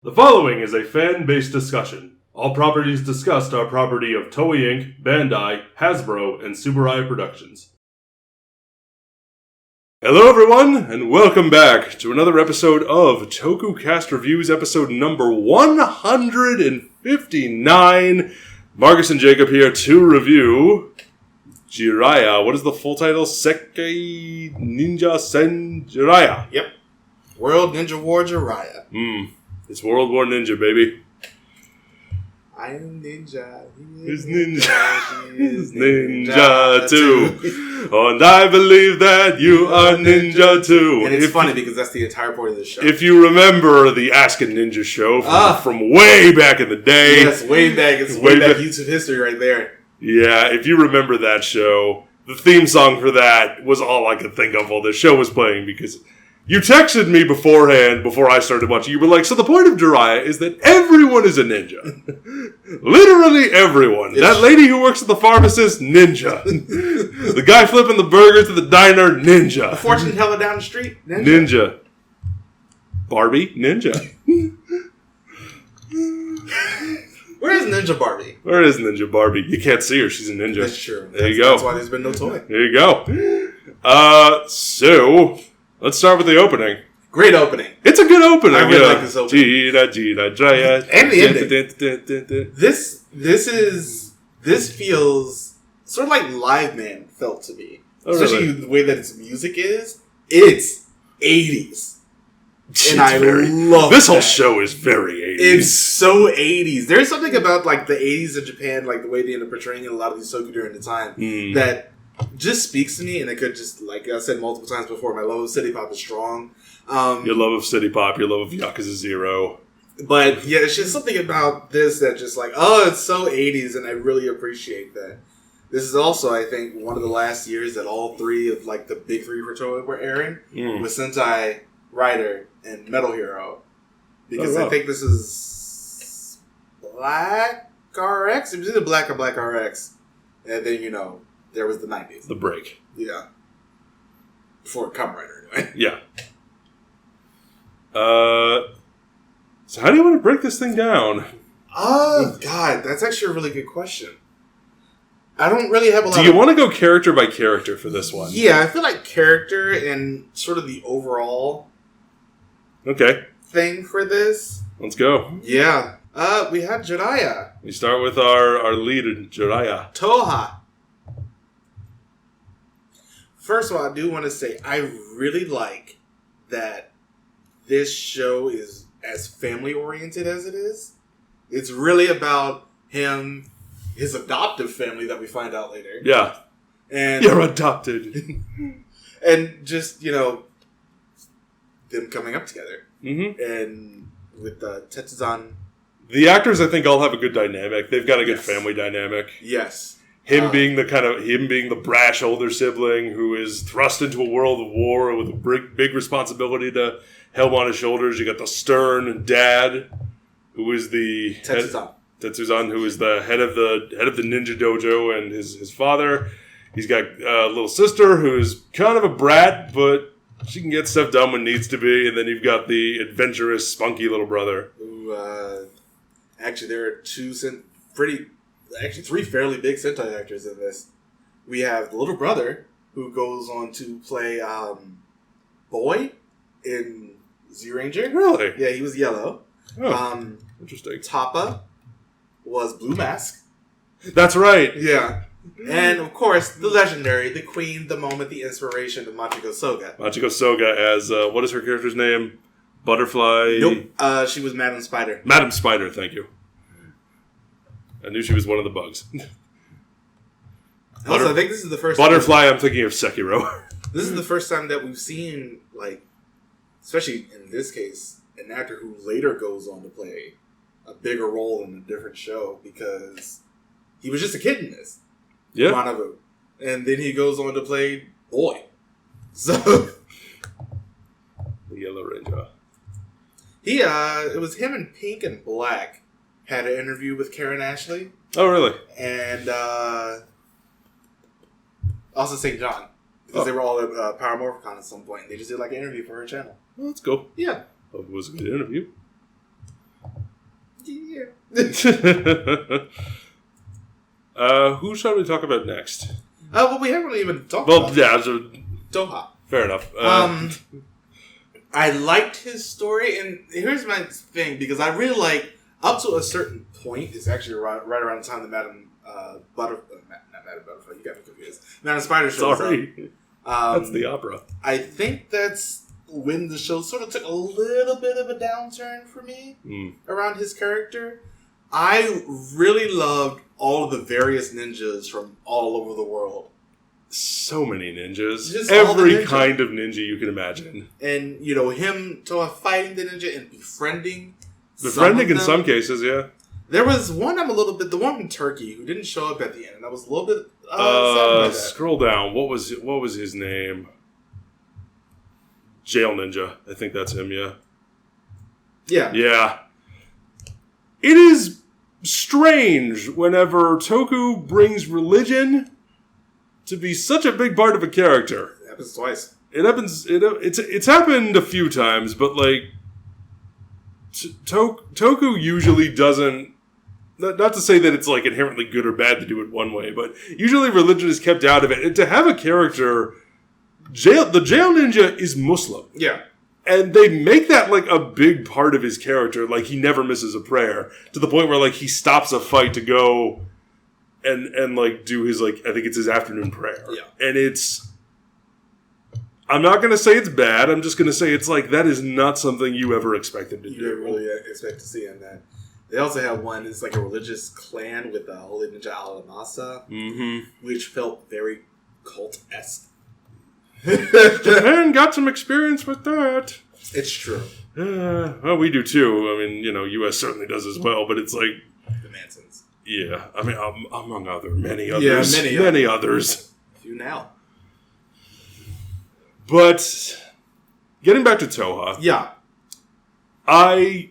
The following is a fan-based discussion. All properties discussed are property of Toei Inc., Bandai, Hasbro, and Subaru Productions. Hello everyone, and welcome back to another episode of Tokucast Reviews, episode number 159. Marcus and Jacob here to review Jiraiya. What is the full title? Sekai Ninja Sen Jiraiya. Yep. World Ninja War Jiraiya. It's World War Ninja, baby. I am Ninja. He's Ninja. He's Ninja too. Oh, and I believe that you are Ninja too. And it's funny because that's the entire point of the show. If you remember the Ask a Ninja show from way back in the day. Yes, way back. It's way back YouTube history right there. Yeah, if you remember that show, the theme song for that was all I could think of while the show was playing because you texted me beforehand, before I started watching. You were like, so the point of Jiraiya is that everyone is a ninja. Literally everyone. That lady who works at the pharmacist, ninja. The guy flipping the burgers at the diner, ninja. The fortune teller down the street, ninja. Barbie, ninja. Where is Ninja Barbie? Where is Ninja Barbie? You can't see her. She's a ninja. That's true. There you go. That's why there's been no toy. There you go. So let's start with the opening. Great opening. It's a good opening. I really like this opening. Jiraiya. And the ending. This feels sort of like Live Man felt to me. Oh, especially really? the way that its music is. It's 80s. And I love this whole show is very 80s. It's so 80s. There's something about like the 80s in Japan, like the way they end up portraying a lot of these toku during the time, that just speaks to me. And it could just, like I said multiple times before, my love of City Pop is strong. Your love of City Pop, your love of Yakuza 0. But yeah, it's just something about this that just like, oh, it's so 80s, and I really appreciate that. This is also, I think, one of the last years that all three of like the big three for Toei were airing with Sentai, Rider, and Metal Hero. Because I think this is Black RX. It was either Black or Black RX. And then, there was the 90s. The break. Yeah. Before Kamen Rider, anyway. Yeah. So how do you want to break this thing down? God, that's actually a really good question. I don't really have a lot Do you want to go character by character for this one? Yeah, I feel like character and sort of the overall thing for this. Let's go. Yeah. We had Jiraiya. We start with our lead, Jiraiya. Toha. First of all, I do want to say I really like that this show is as family-oriented as it is. It's really about him, his adoptive family that we find out later. Yeah. And you're adopted. And just, them coming up together. Mm-hmm. And with Tetsuzan. The actors, I think, all have a good dynamic. They've got a good family dynamic. Yes. Him being the brash older sibling who is thrust into a world of war with a big responsibility to helm on his shoulders. You got the stern dad, who is the Tetsuzan, who is the head of the ninja dojo, and his father. He's got a little sister who's kind of a brat, but she can get stuff done when needs to be. And then you've got the adventurous, spunky little brother. Who, actually, there are three fairly big Sentai actors in this. We have the little brother, who goes on to play Boy in Z-Ranger. Really? Yeah, he was yellow. Oh, interesting. Tappa was Blue Mask. That's right. Yeah. And, of course, the legendary, the queen, the moment, the inspiration of Machiko Soga. Machiko Soga as, what is her character's name? Butterfly? Nope. She was Madam Spider. Madam Spider, thank you. I knew she was one of the bugs. Also, I think this is the first Butterfly, I'm thinking of Sekiro. This is the first time that we've seen, like, especially in this case, an actor who later goes on to play a bigger role in a different show because he was just a kid in this. Yeah. Manabu. And then he goes on to play Boy. So the Yellow Ranger. It was him and Pink and Black had an interview with Karen Ashley. Oh, really? And also St. John. Because they were all at Power Morphicon at some point. They just did like an interview for her channel. Oh, that's cool. Yeah. Hope it was a good interview. Who shall we talk about next? Well, we haven't even talked about Toha. Fair enough. I liked his story, and here's my thing, because I really like, up to a certain point, it's actually right around the time that Madam Butterfly, not Madam Butterfly, you got me confused. Madam Spider shows up. That's the opera. I think that's when the show sort of took a little bit of a downturn for me around his character. I really loved all of the various ninjas from all over the world. So many ninjas. Just every kind of ninja you can imagine. And, you know, him fighting the ninja and befriending in some cases, yeah. There was one the one from Turkey who didn't show up at the end, and I was a little bit sad by that. Scroll down. What was his name? Jail Ninja. I think that's him, yeah. Yeah. Yeah. It is strange whenever Toku brings religion to be such a big part of a character. It happens twice. It's happened a few times, but like Toku usually doesn't. Not to say that it's like inherently good or bad to do it one way, but usually religion is kept out of it. And to have a character, the jail ninja is Muslim. Yeah. And they make that like a big part of his character. Like he never misses a prayer, to the point where like he stops a fight to go and like do his, like, I think it's his afternoon prayer. Yeah. And I'm not going to say it's bad. I'm just going to say it's like, that is not something you ever expected to do. You didn't really expect to see in that. They also have one, it's like a religious clan with a Holy Ninja Alamasa, which felt very cult-esque. Japan got some experience with that. It's true. Well, we do too. I mean, you know, U.S. certainly does as well, but it's like... The Mansons. Yeah. I mean, among many others. Yeah, many others. A few now. But, getting back to Toha. Yeah. I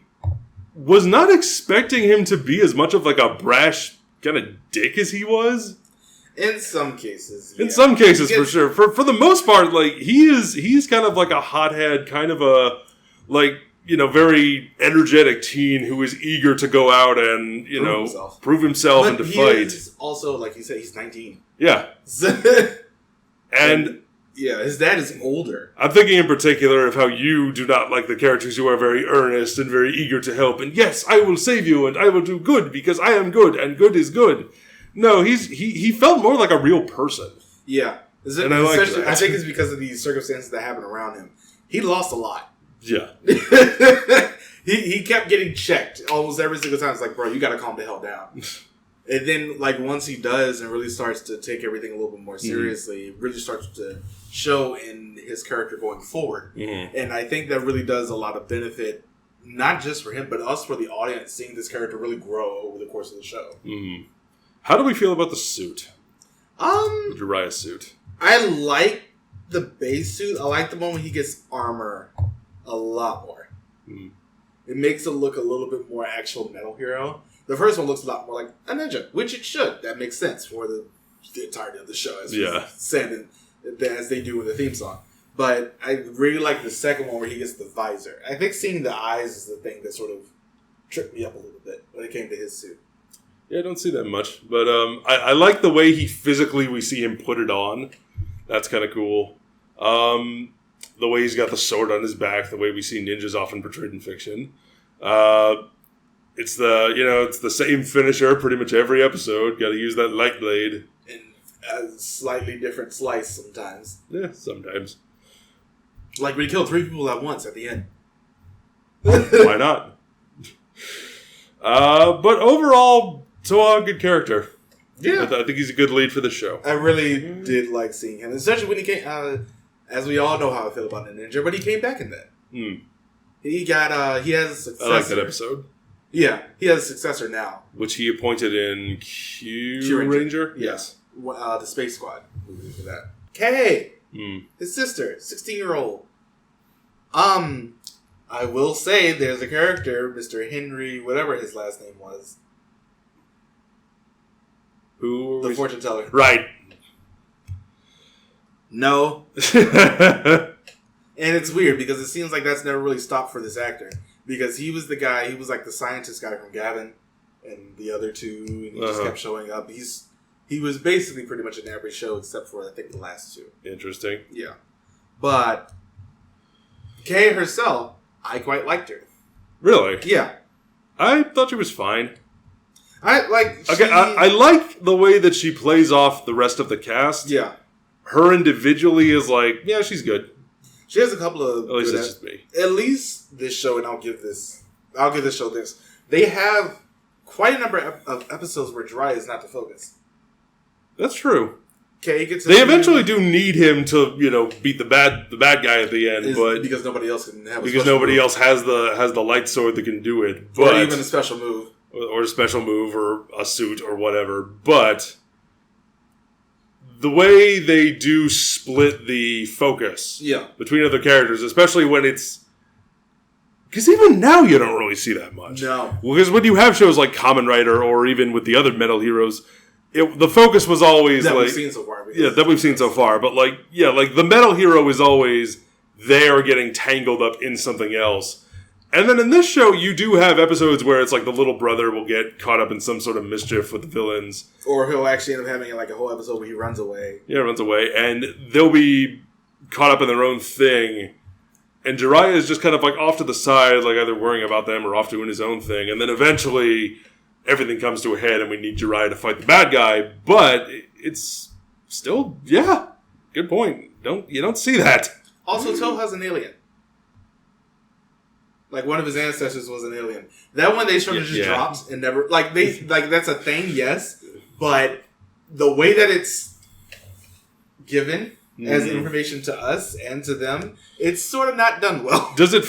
was not expecting him to be as much of like a brash kind of dick as he was. In some cases, yeah. In some cases, for sure. For the most part, like he's kind of like a hothead, kind of a like, you know, very energetic teen who is eager to go out and, you know, prove himself and to fight. Is also, like you said, he's 19. Yeah. And yeah, his dad is older. I'm thinking in particular of how you do not like the characters who are very earnest and very eager to help. And yes, I will save you and I will do good because I am good and good is good. No, he felt more like a real person. Yeah. And I like that. I think it's because of these circumstances that happened around him. He lost a lot. Yeah. he kept getting checked almost every single time. It's like, bro, you got to calm the hell down. And then, like, once he does and really starts to take everything a little bit more seriously, it really starts to show in his character going forward. And I think that really does a lot of benefit, not just for him, but us for the audience, seeing this character really grow over the course of the show. How do we feel about the suit? The Jiraiya suit. I like the base suit. I like the one when he gets armor a lot more. It makes it look a little bit more actual Metal Hero. The first one looks a lot more like a ninja, which it should. That makes sense for the entirety of the show, as we said, as they do in the theme song. But I really like the second one where he gets the visor. I think seeing the eyes is the thing that sort of tripped me up a little bit when it came to his suit. Yeah, I don't see that much. But I like the way we see him put it on. That's kind of cool. The way he's got the sword on his back, the way we see ninjas often portrayed in fiction. It's the same finisher pretty much every episode. Got to use that light blade. And a slightly different slice sometimes. Yeah, sometimes. Like when he killed 3 people at once at the end. Why not? But overall, Toha, good character. Yeah. I think he's a good lead for the show. I really did like seeing him. Especially when he came, as we all know how I feel about the ninja, but he came back in that. He has a successor. I like that episode. Yeah, he has a successor now. Which he appointed in Q Ranger? Yes. The Space Squad. For that. Kay! His sister, 16-year-old. I will say there's a character, Mr. Henry, whatever his last name was. Who? The fortune teller. Right. No. And it's weird because it seems like that's never really stopped for this actor. because he was the guy. He was like the scientist guy from Gavin and the other two, and he just kept showing up. He was basically pretty much in every show except for I think the last two. Interesting. Yeah, but Kay herself, I quite liked her. Really? Yeah, I thought she was fine. I like the way that she plays off the rest of the cast. Yeah, her individually is like, yeah, she's good. She has a couple of. At least that's just me. At least this show, and I'll give this show this. They have quite a number of episodes where Jiraiya is not the focus. That's true. Okay, gets. They eventually do need him to, beat the bad guy at the end, but because nobody else can have. Because nobody else has the light sword that can do it, but, or even a special move, or a special move, or a suit, or whatever. But the way they do split the focus, between other characters, especially when it's. Because even now you don't really see that much. No. Because when you have shows like Kamen Rider or even with the other Metal Heroes, the focus was always that we've seen so far. That we've seen so far. But like the Metal Hero is always there getting tangled up in something else. And then in this show, you do have episodes where it's like the little brother will get caught up in some sort of mischief with the villains. Or he'll actually end up having like a whole episode where he runs away. Yeah, runs away. And they'll be caught up in their own thing. And Jiraiya is just kind of like off to the side, like either worrying about them or off doing his own thing. And then eventually everything comes to a head and we need Jiraiya to fight the bad guy. But it's still, good point. You don't see that. Also, Toe has an alien. Like one of his ancestors was an alien. That one they sort of just dropped and never that's a thing, yes. But the way that it's given as information to us and to them, it's sort of not done well. Does that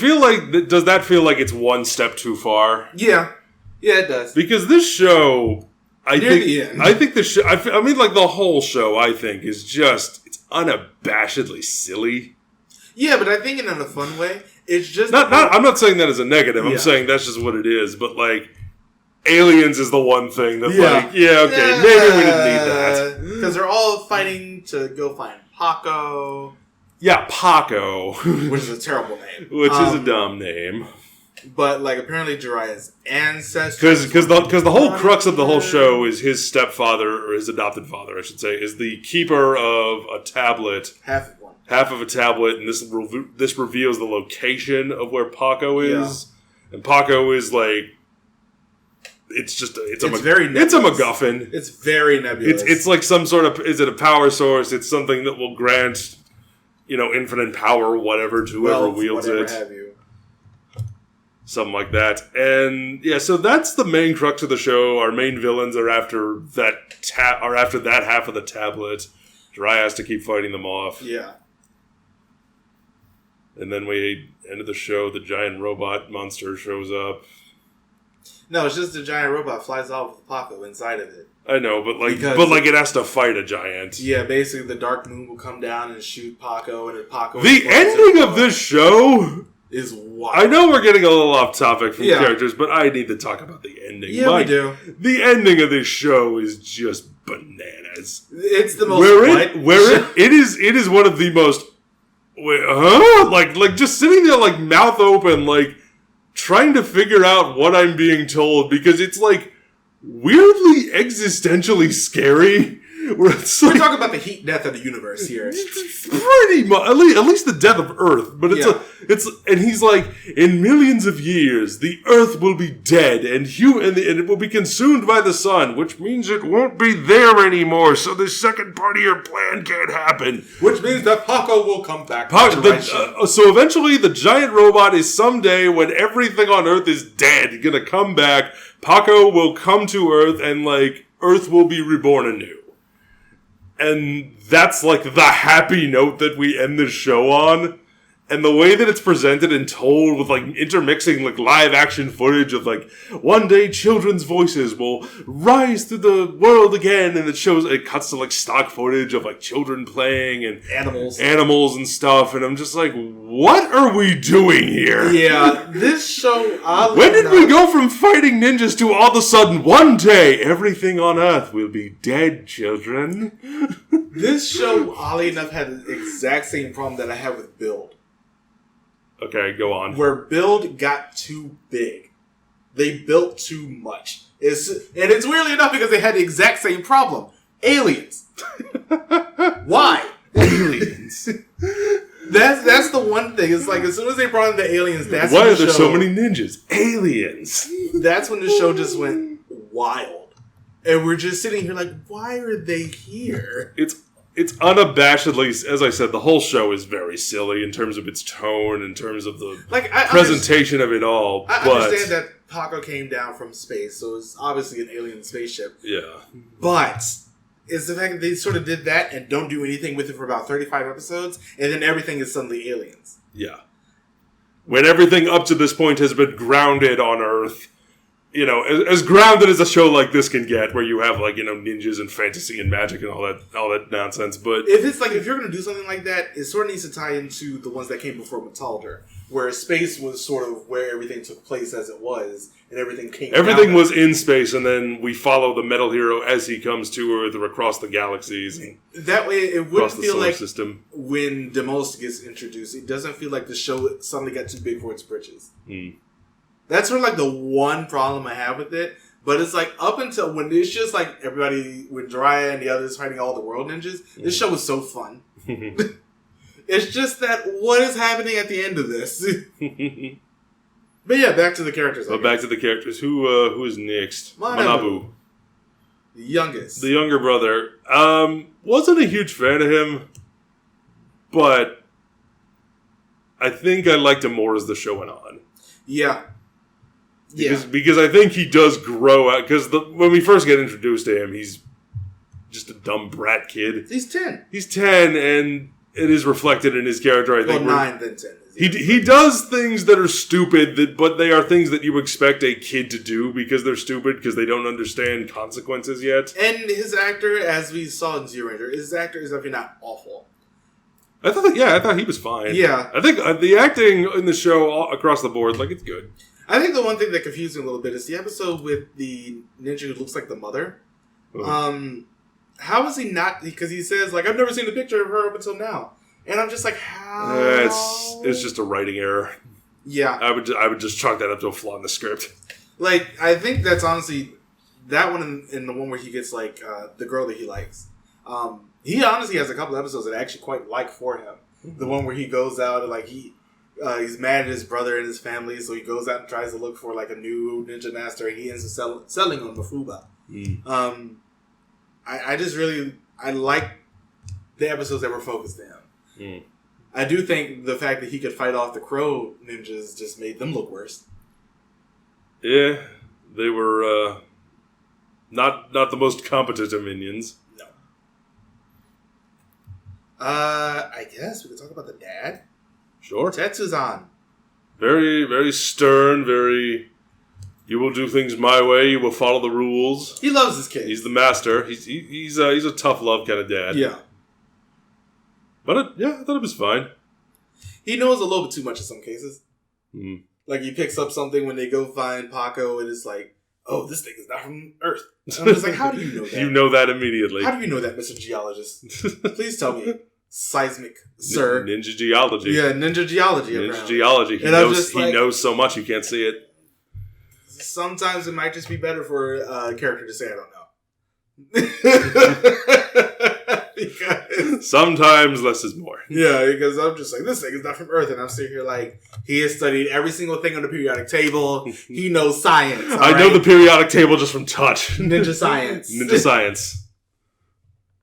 feel like it's one step too far? Yeah, it does. Because this show, I think the show. I mean, like the whole show, I think is just it's unabashedly silly. Yeah, but I think in a fun way. It's just I'm not saying that as a negative. I'm saying that's just what it is. But like, aliens is the one thing that maybe we didn't need that because they're all fighting to go find Paco. Yeah, Paco, which is a terrible name. Which is a dumb name. But like, apparently Jiraiya's ancestors. Because the whole crux of the whole show is his stepfather, or his adopted father, I should say, is the keeper of a tablet. Half of a tablet, and this reveals the location of where Paco is. Yeah. And Paco is like, it's a MacGuffin. It's very nebulous. It's like some sort of, is it a power source? It's something that will grant, infinite power or whatever to whoever wields it. Have you. Something like that. And so that's the main crux of the show. Our main villains are after that half of the tablet. Jiraiya has to keep fighting them off. Yeah. And then end of the show, the giant robot monster shows up. No, it's just the giant robot flies off with Paco inside of it. I know, but it has to fight a giant. Yeah, basically the Dark Moon will come down and shoot Paco, and if Paco... The ending of this show is wild. I know we're getting a little off topic from characters, but I need to talk about the ending. Yeah, we do. The ending of this show is just bananas. It's the most... It is one of the most... Like just sitting there like mouth open, like trying to figure out what I'm being told, because it's like weirdly existentially scary. We're talking about the heat death of the universe here. Pretty much, at least the death of Earth. But and he's like, in millions of years, the Earth will be dead, and it will be consumed by the sun, which means it won't be there anymore. So the second part of your plan can't happen. Which means that Paco will come back. So eventually, the giant robot is someday, when everything on Earth is dead, gonna come back. Paco will come to Earth, and like Earth will be reborn anew. And that's like the happy note that we end this show on. And the way that it's presented and told with like intermixing like live action footage of like one day children's voices will rise through the world again, and it cuts to like stock footage of like children playing and animals and stuff, and I'm just like, what are we doing here? Yeah, this show. When did we go from fighting ninjas to all of a sudden one day everything on Earth will be dead, children? This show, oddly enough, had the exact same problem that I had with Build. Okay, go on. Where build got too big. They built too much. It's weirdly enough because they had the exact same problem. Aliens. Why? Aliens. That's the one thing. It's like as soon as they brought in the aliens, that's why when are there so many ninjas? Aliens. That's when the show just went wild, and we're just sitting here like, why are they here? It's unabashedly, as I said, the whole show is very silly in terms of its tone, in terms of the presentation of it all. I understand that Paco came down from space, so it's obviously an alien spaceship. Yeah, but it's the fact that they sort of did that and don't do anything with it for about 35 episodes, and then everything is suddenly aliens. Yeah. When everything up to this point has been grounded on Earth, you know, as grounded as a show like this can get, where you have like, you know, ninjas and fantasy and magic and all that nonsense. But if you're going to do something like that, it sort of needs to tie into the ones that came before Metalder, where space was sort of where everything took place as it was, and everything was in space, and then we follow the metal hero as he comes to Earth or across the galaxies. And that way, it wouldn't feel like system. When Demost gets introduced, it doesn't feel like the show suddenly got too big for its britches. That's sort of like the one problem I have with it. But it's like up until when it's just like everybody with Jiraiya and the others fighting all the world ninjas, this show was so fun. It's just that what is happening at the end of this? But yeah, back to the characters. Back to the characters. Who is next? Manabu. The youngest. The younger brother. Wasn't a huge fan of him, but I think I liked him more as the show went on. Yeah. Because I think he does grow out. Because when we first get introduced to him, he's just a dumb brat kid. He's 10. He's 10, and it is reflected in his character, I think. 9 then 10. He does things that are stupid, but they are things that you expect a kid to do because they're stupid, because they don't understand consequences yet. And his actor, as we saw in Zero Ranger, his actor is definitely not awful. I thought he was fine. Yeah. I think the acting in the show across the board, like, it's good. I think the one thing that confused me a little bit is the episode with the ninja who looks like the mother. Oh. How is he not... Because he says, like, I've never seen a picture of her up until now. And I'm just like, how? It's just a writing error. Yeah. I would just chalk that up to a flaw in the script. Like, I think that's honestly... That one and the one where he gets, like, the girl that he likes. He honestly has a couple episodes that I actually quite like for him. Mm-hmm. The one where he goes out and, like, he's mad at his brother and his family, so he goes out and tries to look for, like, a new ninja master, and he ends up selling on Mafuba. Mm. I just really... I like the episodes that were focused to him. Mm. I do think the fact that he could fight off the Crow ninjas just made them look worse. Yeah, they were not the most competent of minions. No. I guess we could talk about the dad. Sure. Tetsuzan. Very, very stern, very... You will do things my way, you will follow the rules. He loves his kids. He's the master. He's a tough love kind of dad. Yeah. But I thought it was fine. He knows a little bit too much in some cases. Mm. Like, he picks up something when they go find Paco, and it's like, oh, this thing is not from Earth. And I'm just like, how do you know that? You know that immediately. How do you know that, Mr. Geologist? Please tell me. Seismic, sir. Ninja geology. Yeah, ninja geology. Ninja geology. He knows so much you can't see it. Sometimes it might just be better for a character to say, I don't know. Because sometimes less is more. Yeah, because I'm just like, this thing is not from Earth, and I'm sitting here like, he has studied every single thing on the periodic table. He knows science. I know the periodic table just from touch. Ninja science. Ninja science.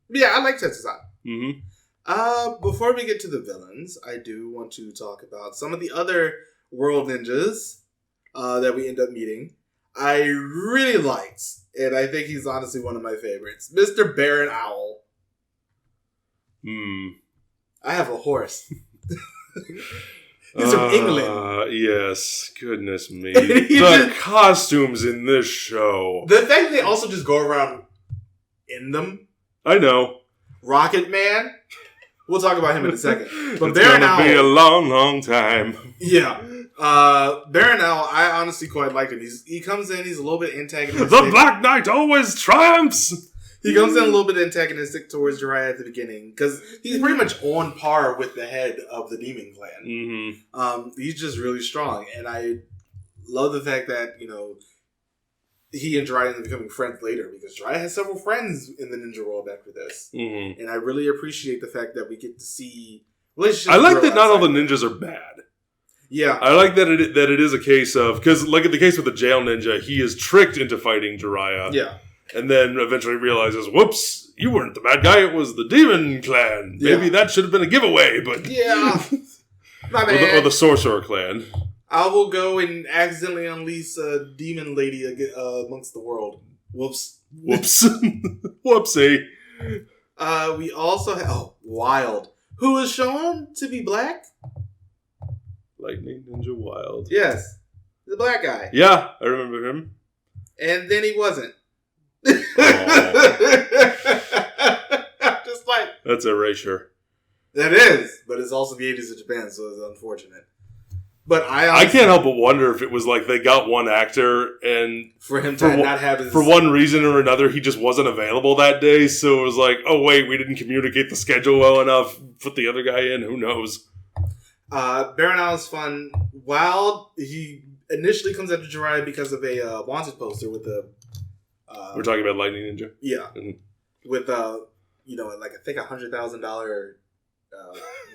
Yeah, I like Tetsuzan. Mm-hmm. Before we get to the villains, I do want to talk about some of the other world ninjas that we end up meeting. I really liked, and I think he's honestly one of my favorites, Mr. Baron Owl. I have a horse. He's from England. Yes, goodness me. The costumes in this show. The fact that they also just go around in them. I know. Rocket Man. We'll talk about him in a second. But it's Baron Owl. It's going to be a long, long time. Yeah. Baron Owl, I honestly quite like him. He comes in, he's a little bit antagonistic. The Black Knight always triumphs! He comes in a little bit antagonistic towards Jiraiya at the beginning because he's pretty much on par with the head of the Demon Clan. Mm-hmm. He's just really strong, and I love the fact that he and Jiraiya end up becoming friends later because Jiraiya has several friends in the ninja world after this, and I really appreciate the fact that we get to see relationships. I like that not all the ninjas are bad. Yeah, I like that it is a case of because like in the case with the jail ninja, he is tricked into fighting Jiraiya. Yeah. And then eventually realizes, whoops, you weren't the bad guy, it was the Demon Clan. Maybe that should have been a giveaway, but... Yeah. My bad. Or the Sorcerer Clan. I will go and accidentally unleash a demon lady amongst the world. Whoops. Whoops. Whoopsie. We also have... Wild. Who is shown to be black? Lightning Ninja Wild. Yes. The black guy. Yeah, I remember him. And then he wasn't. Just like that's erasure. That is, but it's also the 80s of Japan, so it's unfortunate. But I can't help but wonder if it was like they got one actor and for him to not have his... For one reason or another, he just wasn't available that day, so it was like, oh wait, we didn't communicate the schedule well enough, put the other guy in, who knows. Baranal is fun. Wild, he initially comes after Jiraiya because of a wanted poster with the we're talking about Lightning Ninja? Yeah. Mm-hmm. With, like I think $100,000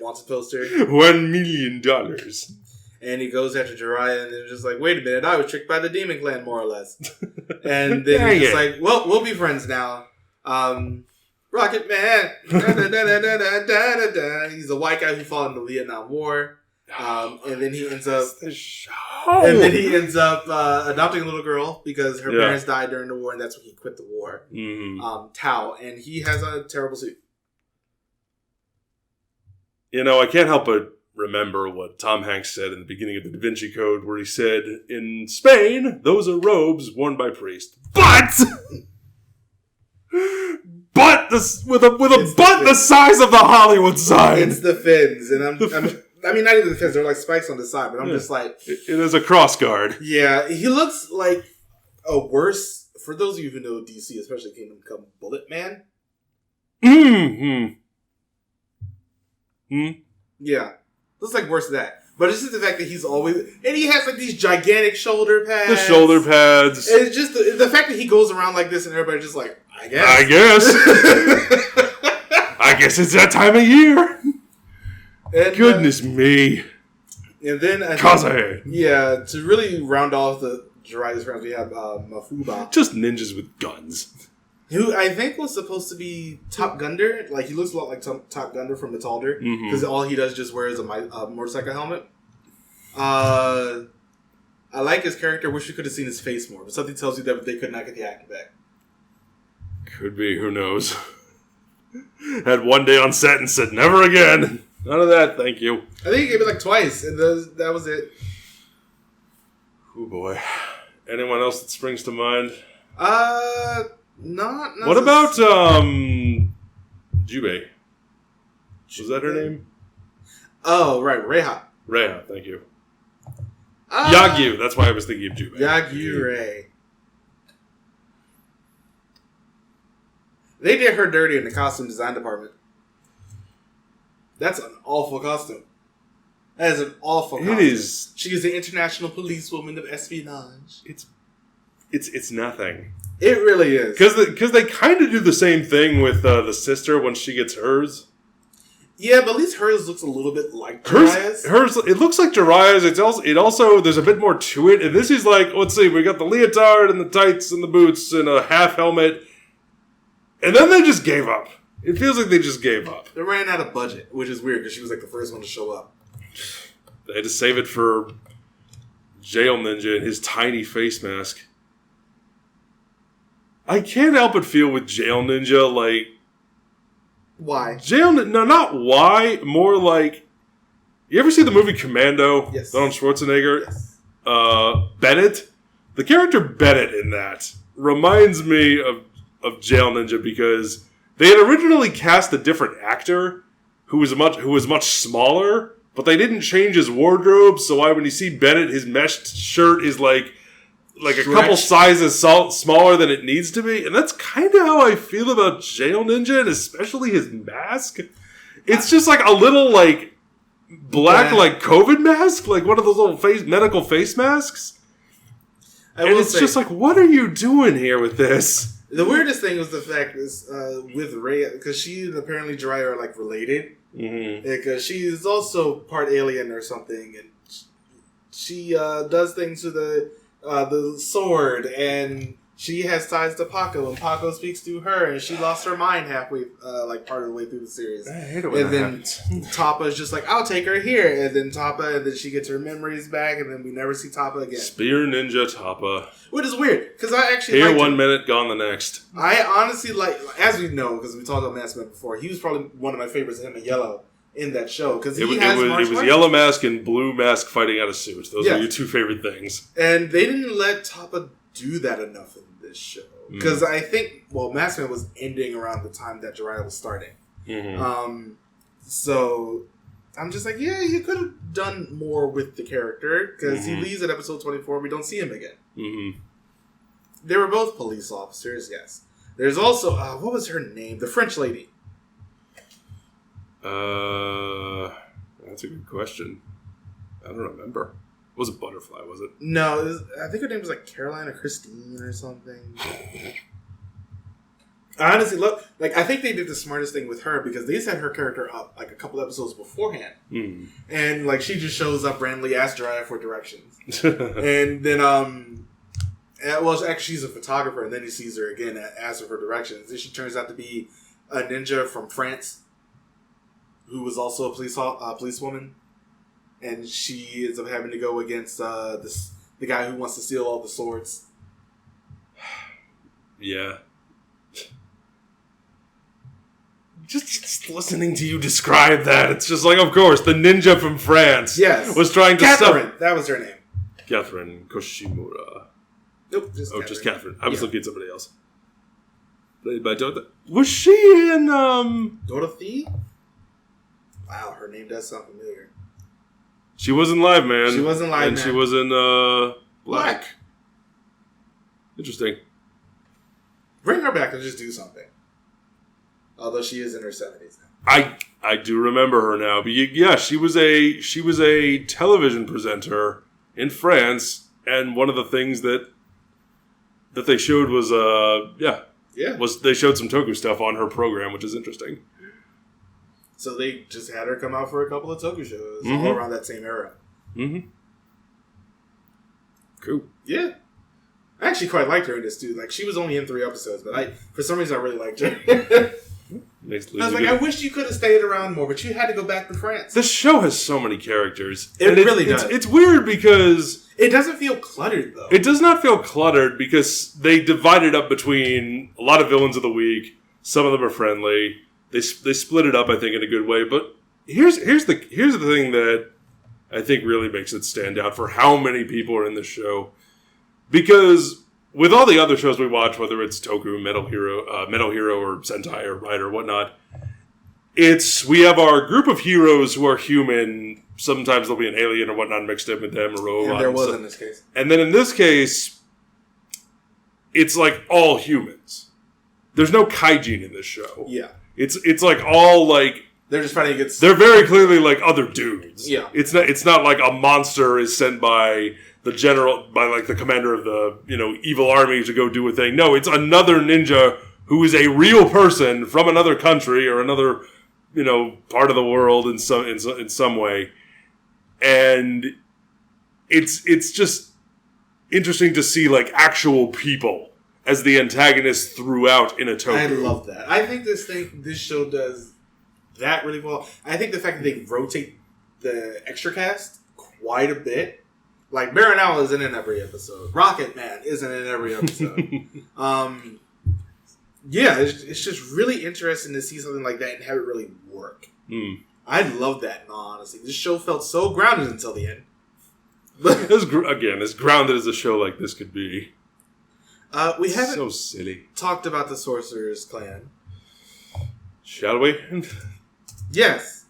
wanted poster. $1 million. And he goes after Jiraiya, and they're just like, wait a minute, I was tricked by the Demon Clan, more or less. And then he's like, well, we'll be friends now. Rocket Man. He's a white guy who fought in the Vietnam War. And then he ends up... And then he ends up adopting a little girl because her parents died during the war, and that's when he quit the war. Mm-hmm. Tao, and he has a terrible suit. I can't help but remember what Tom Hanks said in the beginning of the Da Vinci Code, where he said, "In Spain, those are robes worn by priests." But with a butt the size of the Hollywood sign. It's the fins, and I mean, not even the fins. They're like spikes on the side, but I'm just like... It is a cross guard. Yeah, he looks like a worse... For those of you who know DC, especially Kingdom Come, Bullet Man. Mm-hmm. Yeah. Looks like worse than that. But it's just the fact that he's always... And he has like these gigantic shoulder pads. The shoulder pads. It's just the fact that he goes around like this and everybody's just like, I guess. I guess it's that time of year. And, Goodness me. And then... Yeah, to really round off the Jiraiya's friends, we have Mafuba. Just ninjas with guns. Who I think was supposed to be Top Gunner. Like, he looks a lot like Top Gunner from Metalder. Because all he does just wear is a motorcycle helmet. I like his character. Wish we could have seen his face more. But something tells you that they could not get the actor back. Could be. Who knows? Had one day on set and said, never again. None of that, thank you. I think he gave it like twice, and that was it. Oh boy. Anyone else that springs to mind? Not what about, Jubei? Was that her name? Oh, right, Reiha. Reiha, thank you. Yagyu, that's why I was thinking of Jubei. Yagyu. They did her dirty in the costume design department. That's an awful costume. That is an awful costume. It is. She is the international policewoman of espionage. It's nothing. It really is. Because they kind of do the same thing with the sister when she gets hers. Yeah, but at least hers looks a little bit like Jiraiya's. Hers, it looks like Jiraiya's. It also, there's a bit more to it. And this is like, let's see, we got the leotard and the tights and the boots and a half helmet. And then they just gave up. It feels like they just gave up. They ran out of budget, which is weird because she was like the first one to show up. They had to save it for Jail Ninja and his tiny face mask. I can't help but feel with Jail Ninja, like... Why? No, not why. More like... You ever see the movie Commando? Yes. Arnold Schwarzenegger? Yes. Bennett? The character Bennett in that reminds me of Jail Ninja because... They had originally cast a different actor who was much smaller, but they didn't change his wardrobe, so when you see Bennett, his mesh shirt is like like a couple sizes smaller than it needs to be. And that's kind of how I feel about Jail Ninja, and especially his mask. It's just like a little like black like COVID mask, like one of those little medical face masks. And it's just like, what are you doing here with this? The weirdest thing was the fact is with Rei, because she and apparently Jiraiya are like related. Because she is also part alien or something, and she does things to the sword, and she has ties to Paco, and Paco speaks to her, and she lost her mind halfway, like part of the way through the series. I hate it when that happens. Tappa's just like, I'll take her here, and then Tappa, and then she gets her memories back, and then we never see Tappa again. Spear Ninja Tappa. Which is weird, because I actually here 1 minute, gone the next. I honestly like, as we know, because we talked about Maskman before, he was probably one of my favorites, him and Yellow, in that show, because it was Yellow Mask and Blue Mask fighting out of suit. Those are your two favorite things. And they didn't let Tappa do that enough in this show. Because I think, Maskman was ending around the time that Jiraiya was starting. So I'm just like, yeah, you could have done more with the character, because he leaves at episode 24, we don't see him again. They were both police officers, yes. There's also, what was her name? The French lady. That's a good question. I don't remember. It wasn't Butterfly, was it? No, I think her name was like Caroline or Christine or something. I honestly look like, I think they did the smartest thing with her, because they set her character up like a couple episodes beforehand, and like she just shows up randomly, asks Jiraiya for directions, and then actually she's a photographer, and then he sees her again, asks her for directions, and she turns out to be a ninja from France, who was also a policewoman, and she ends up having to go against the guy who wants to steal all the swords. Yeah. Just listening to you describe that, it's just like, of course, the ninja from France was trying to stop... That was her name. Catherine Koshimura. Nope, just Catherine. Just Catherine. I was looking at somebody else. Played by Dorothy. Was she in... Dorothy? Wow, her name does sound familiar. She was in Live Man. She was in Live Man. And she was in Black. Interesting. Bring her back and just do something. Although she is in her 70s now. I do remember her now. But yeah, she was a television presenter in France, and one of the things that they showed was they showed some Toku stuff on her program, which is interesting. So they just had her come out for a couple of Toku shows all around that same era. Cool. Yeah. I actually quite liked her in this too. Like, she was only in 3 episodes, but for some reason I really liked her. I was like, I wish you could have stayed around more, but you had to go back to France. This show has so many characters. It really does. It's weird because... It doesn't feel cluttered, though. It does not feel cluttered because they divide it up between a lot of villains of the week. Some of them are friendly. They split it up, I think, in a good way. But here's the thing that I think really makes it stand out for how many people are in this show. Because with all the other shows we watch, whether it's Toku, Metal Hero, or Sentai, or Ride, or whatnot, we have our group of heroes who are human. Sometimes there'll be an alien or whatnot mixed in with them, or robot. And there was in this case. And then in this case, it's like all humans. There's no kaijin in this show. Yeah. It's like all like... They're just fighting against... They're very clearly like other dudes. Yeah. It's not like a monster is sent by the general, by like the commander of the, evil army to go do a thing. No, it's another ninja who is a real person from another country or another, part of the world in some way. And it's just interesting to see like actual people as the antagonists throughout in a Toku. I love that. I think this show does that really well. I think the fact that they rotate the extra cast quite a bit. Like, Baronel isn't in every episode. Rocket Man isn't in every episode. Yeah, it's just really interesting to see something like that and have it really work. I love that, honestly. This show felt so grounded until the end. As grounded as a show like this could be. We haven't so silly. Talked about the Sorcerer's Clan. Shall we? Yes.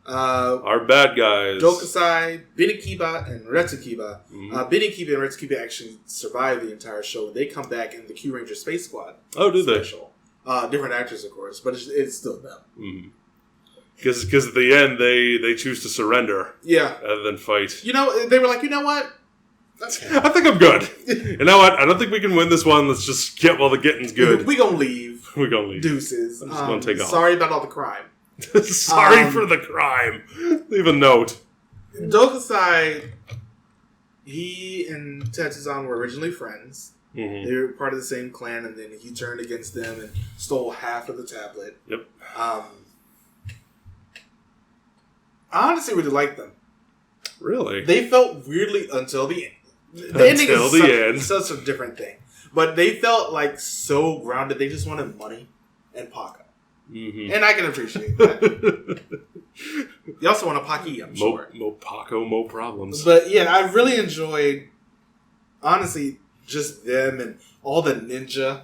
Our bad guys. Dokasai, Benikiba, and Retsukiba. Benikiba and Retsukiba actually survive the entire show. They come back in the Q Ranger Space Squad. Oh, do special. Different actors, of course, but it's still them. Because at the end, they choose to surrender. Yeah. Rather than fight. You know, they were like, you know what? Okay. I think I'm good. You know what? I don't think we can win this one. Let's just get while the getting's good. We gonna leave. We gonna leave. Deuces. I'm just gonna take off. Sorry about all the crime. Sorry for the crime. Leave a note. Dokasai, he and Tetsuzan were originally friends. They were part of the same clan, and then he turned against them and stole half of the tablet. Yep. I honestly really liked them. Really? They felt weirdly until the end. The ending is such a different thing. But they felt like so grounded. They just wanted money and Paco. And I can appreciate that. You also want a Paki, I'm sure. Mo Paco, mo problems. But yeah, I really enjoyed, honestly, just them and all the ninja.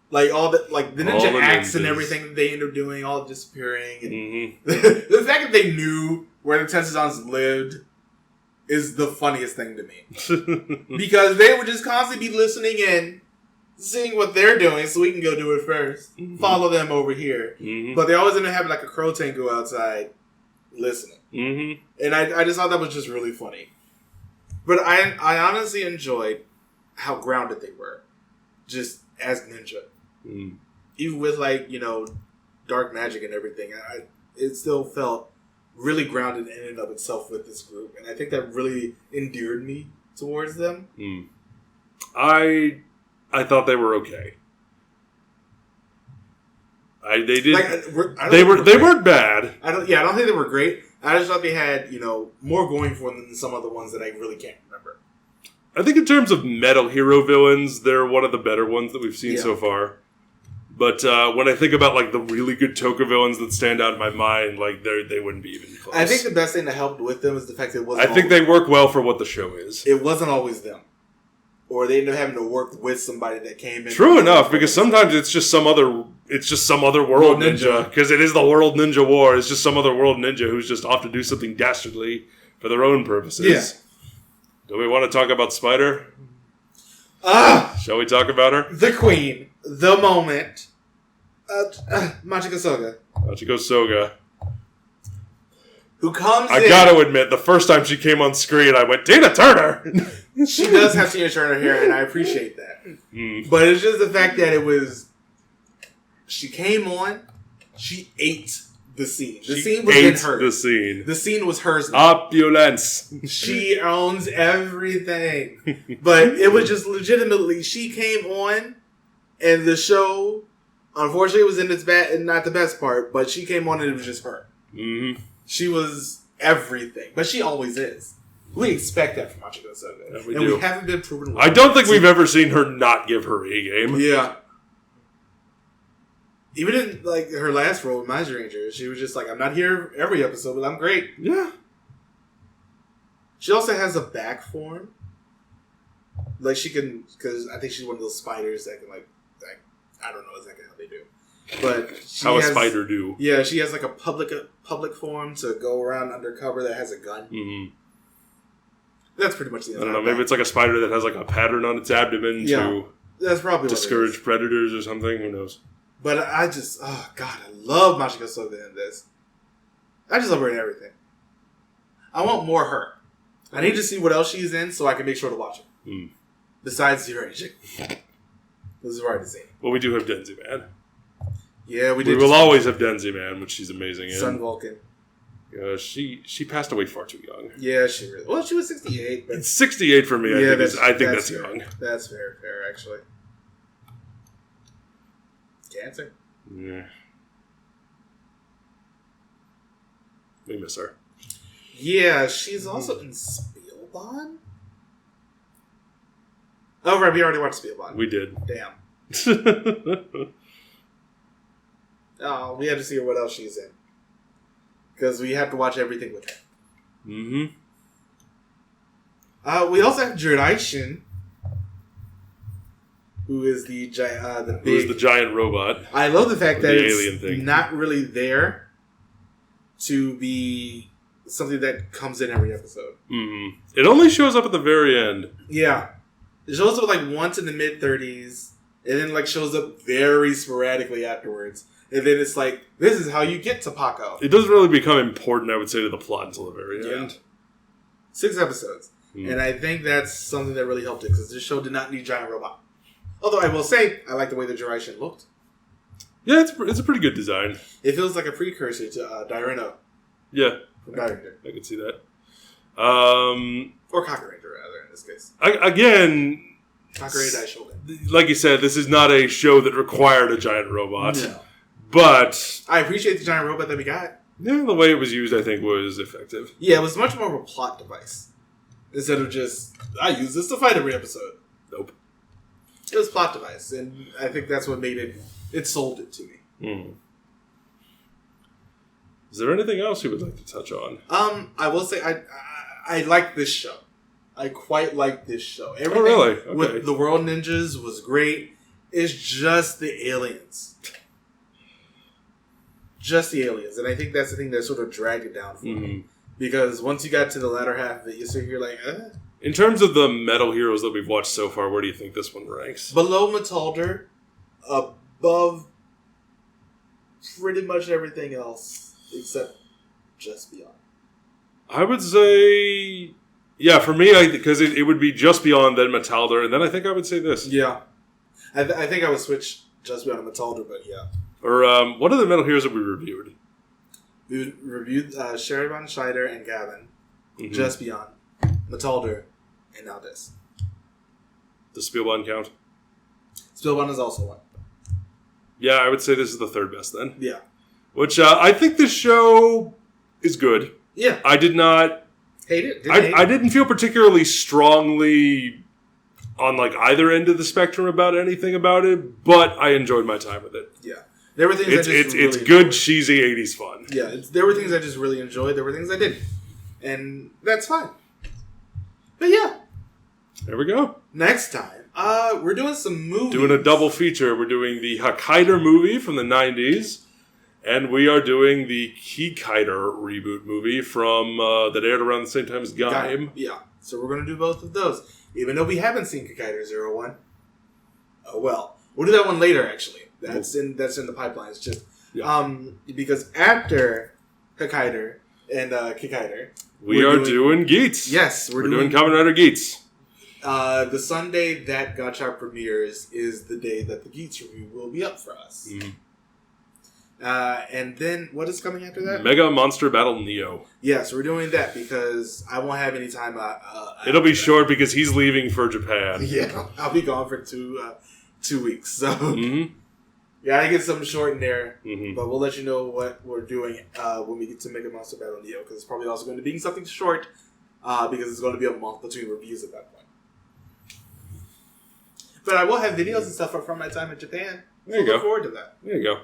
Like all the ninja acts and everything that they end up doing, all disappearing. And the fact that they knew where the Tetsuzans lived is the funniest thing to me. Because they would just constantly be listening in, seeing what they're doing so we can go do it first. Follow them over here. But they always end up having like a crow tank go outside listening. And I just thought that was just really funny. But I honestly enjoyed how grounded they were. Just as ninja. Even with dark magic and everything. It still felt really grounded in and of itself with this group, and I think that really endeared me towards them. I thought they were okay. They did. They weren't bad. I don't think they were great. I just thought they had more going for them than some other ones that I really can't remember. I think in terms of metal hero villains, they're one of the better ones that we've seen so far. But when I think about the really good Toka villains that stand out in my mind, they wouldn't be even close. I think the best thing that helped with them is the fact that it wasn't. I think they work well for what the show is. It wasn't always them, or they ended up having to work with somebody that came in. True enough, because sometimes it's just some other world ninja. Because it is the World Ninja War. It's just some other world ninja who's just off to do something dastardly for their own purposes. Yeah. Do we want to talk about Spider? Shall we talk about her? The Queen. The moment. Machiko Soga. Machiko Soga. Who comes in. I gotta admit, the first time she came on screen, I went, Tina Turner! She does have Tina Turner hair, and I appreciate that. But it's just the fact that it was. She came on, she ate the scene. The scene was in hers. The scene. The scene was hers. Opulence. She owns everything. But it was just legitimately, she came on, and the show, unfortunately, it was in not the best part, but she came on and it was just her. She was everything. But she always is. We expect that from Machiko Soga. Yeah, we haven't been proven wrong. I don't think we've ever seen her not give her A game. Yeah. Even in her last role in Mind Ranger, she was just I'm not here every episode, but I'm great. Yeah. She also has a back form. She can, because I think she's one of those spiders that can I don't know exactly how they do, but how a spider do? Yeah, she has a public form to go around undercover that has a gun. That's pretty much the. I don't know. Maybe it's a spider that has a pattern on its abdomen to that's probably discourage predators or something. Who knows? But I just, I love Machiko Soga in this. I just love her in everything. I want more her. I need to see what else she's in so I can make sure to watch it. Besides Jiraiya. This is already seen. Well, we do have Denzi Man. Yeah, we do. We will always have Denzi Man, which she's amazing in. Sun Vulcan. She passed away far too young. Yeah, she really. Well, she was 68. But... It's 68 for me. I think that's fair. young. That's fair, actually. Cancer. Yeah. We miss her. Yeah, she's also in Spielbahn. Oh, right, we already watched Spielbahn. We did. Damn. Oh, we had to see what else she's in. Because we have to watch everything with her. We also have Jiraishin, who is the giant robot. I love the fact that it's not really there to be something that comes in every episode. Mm-hmm. It only shows up at the very end. Yeah. It shows up like once in the mid-30s, and then like shows up very sporadically afterwards. And then it's like, this is how you get to Paco. It doesn't really become important, I would say, to the plot until the very end. 6 episodes. And I think that's something that really helped it, because this show did not need Giant Robot. Although I will say, I like the way the Jiraiya looked. Yeah, it's a pretty good design. It feels like a precursor to Daireno. Yeah. From Dairanger. I could see that. Or Kakuranger, rather, in this case. Again... Kakuranger Daishogun. Like you said, this is not a show that required a giant robot. No. But... I appreciate the giant robot that we got. Yeah, the way it was used, I think, was effective. Yeah, it was much more of a plot device. Instead of just, I use this to fight every episode. Nope. It was a plot device, and I think that's what made it sold it to me. Mm. Is there anything else you would like to touch on? I will say, I like this show. I quite like this show. Everything really? Okay. with the World Ninjas was great. It's just the aliens. Just the aliens. And I think that's the thing that sort of dragged it down for me. Because once you got to the latter half of it, you sit here like, In terms of the metal heroes that we've watched so far, where do you think this one ranks? Below Metalder, above pretty much everything else, except Just Beyond. I would say... Yeah, for me, because it would be Just Beyond, then Metalder, and then I think I would say this. Yeah. I think I would switch Just Beyond to Metalder, but yeah. Or what are the metal heroes that we reviewed? We reviewed Sheriban, Scheider, and Gavin. Mm-hmm. Just Beyond, Metalder, and now this. Does Spielbahn count? Spielbahn is also one. Yeah, I would say this is the third best then. Yeah. Which I think this show is good. Yeah. I did not... Hate it. I didn't feel particularly strongly on like either end of the spectrum about anything about it, but I enjoyed my time with it. Yeah. There were things it's good, cheesy 80s fun. Yeah, there were things I just really enjoyed. There were things I didn't. And that's fine. But yeah. There we go. Next time, we're doing some movies. Doing a double feature. We're doing the Hakaider movie from the 90s, and we are doing the Kikaider reboot movie from that aired around the same time as Gaim. Yeah. So we're going to do both of those. Even though we haven't seen Kikaider 01. Oh, well. We'll do that one later, actually. That's in the pipeline. It's just because after Hakaider and Kikaider, we are doing Geats. Yes, we're doing Kamen Rider Geats. The Sunday that Gacha premieres is the day that the Geats review will be up for us. Mm. And then what is coming after that? Mega Monster Battle Neo. Yeah, so we're doing that because I won't have any time. It'll be short because he's leaving for Japan. Yeah, I'll be gone for 2 weeks. So. Mm-hmm. Gotta get something short in there, but we'll let you know what we're doing when we get to Mega Monster Battle Neo, because it's probably also going to be something short, because it's going to be a month between reviews at that point. But I will have videos and stuff from my time in Japan. There you go. Look forward to that. There you go.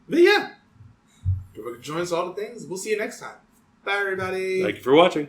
But yeah, if you can join us all the things, we'll see you next time. Bye, everybody. Thank you for watching.